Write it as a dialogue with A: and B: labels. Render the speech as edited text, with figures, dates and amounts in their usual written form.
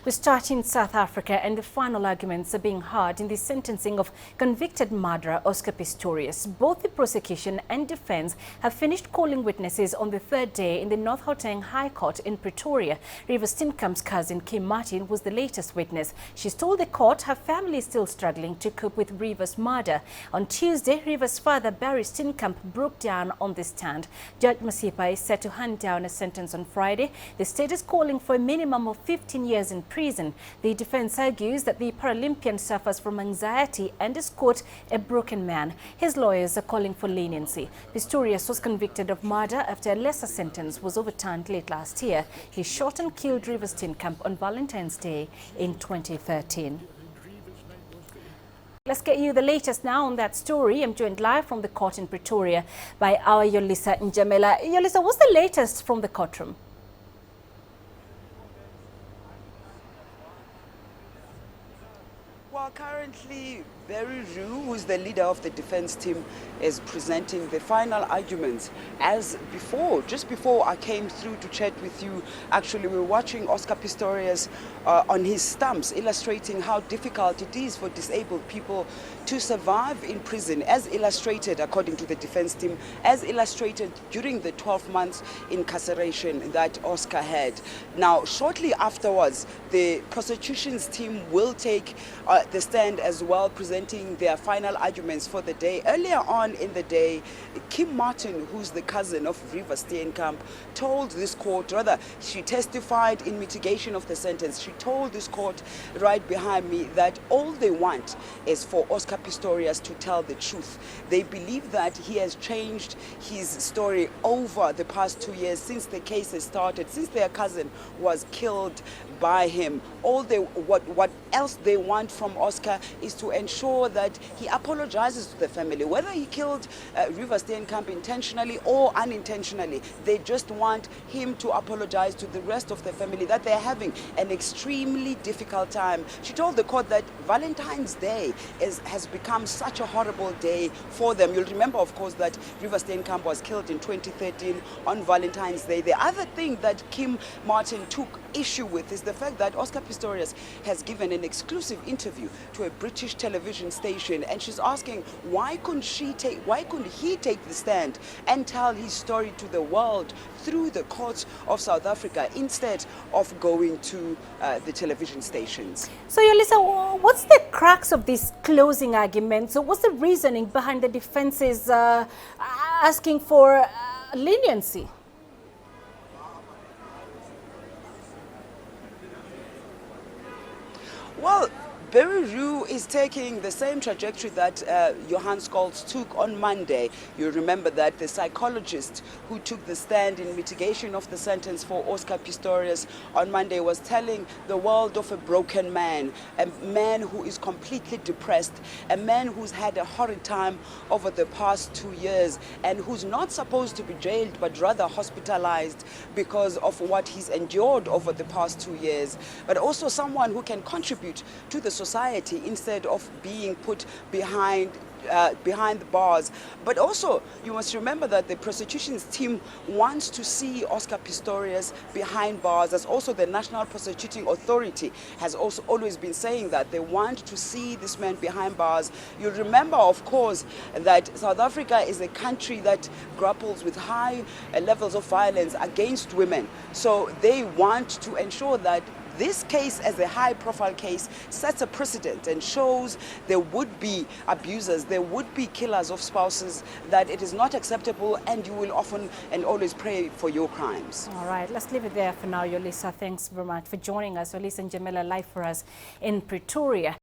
A: We start in South Africa, and the final arguments are being heard in the sentencing of convicted murderer Oscar Pistorius. Both the prosecution and defense have finished calling witnesses on the third day in the North Gauteng High Court in Pretoria. Reeva Steenkamp's cousin, Kim Martin, was the latest witness. She's told the court her family is still struggling to cope with Reeva's murder. On Tuesday, Reeva's father, Barry Steenkamp, broke down on the stand. Judge Masipa is set to hand down a sentence on Friday. The state is calling for a minimum of 15 years in prison. The defense argues that the Paralympian suffers from anxiety and is, quote, a broken man. His lawyers are calling for leniency. Pistorius was convicted of murder after a lesser sentence was overturned late last year. He shot and killed Reeva Steenkamp on Valentine's Day in 2013. Let's get you the latest now on that story. I'm joined live from the court in Pretoria by our Yolisa Njamela. Yolisa, what's the latest from the courtroom?
B: Well, currently, Barry Rue, who is the leader of the defense team, is presenting the final arguments. As before, just before I came through to chat with you, actually we were watching Oscar Pistorius on his stumps, illustrating how difficult it is for disabled people to survive in prison, as illustrated, according to the defense team, as illustrated during the 12 months incarceration that Oscar had. Now, shortly afterwards, the prosecution's team will take the stand as well, presenting their final arguments for the day. Earlier on in the day, Kim Martin, who's the cousin of Reeva Steenkamp, told this court, rather, she testified in mitigation of the sentence. She told this court right behind me that all they want is for Oscar Pistorius to tell the truth. They believe that he has changed his story over the past 2 years since the case has started, since their cousin was killed by him. What else they want from Oscar is to ensure that he apologizes to the family, whether he killed Reeva Steenkamp intentionally or unintentionally. They just want him to apologize to the rest of the family that they're having an extremely difficult time. She told the court that Valentine's Day has become such a horrible day for them. You'll remember, of course, that Reeva Steenkamp was killed in 2013 on Valentine's Day. The other thing that Kim Martin took issue with is the fact that Oscar Pistorius has given an exclusive interview to a British television station, and she's asking why couldn't he take the stand and tell his story to the world through the courts of South Africa instead of going to the television stations.
A: So, Yolisa, what's the crux of this closing argument? So what's the reasoning behind the defense's asking for leniency?
B: Well, Barry Rue is taking the same trajectory that Johan Scholz took on Monday. You remember that the psychologist who took the stand in mitigation of the sentence for Oscar Pistorius on Monday was telling the world of a broken man, a man who is completely depressed, a man who's had a horrid time over the past 2 years and who's not supposed to be jailed but rather hospitalized because of what he's endured over the past 2 years, but also someone who can contribute to the society instead of being put behind the bars. But also, you must remember that the prosecution's team wants to see Oscar Pistorius behind bars, as also the National Prosecuting Authority has also always been saying that they want to see this man behind bars. You remember, of course, that South Africa is a country that grapples with high levels of violence against women. So they want to ensure that this case, as a high-profile case, sets a precedent and shows there would be abusers, there would be killers of spouses, that it is not acceptable and you will often and always pay for your crimes.
A: All right, let's leave it there for now, Yolisa. Thanks very much for joining us. Yolisa Njamela live for us in Pretoria.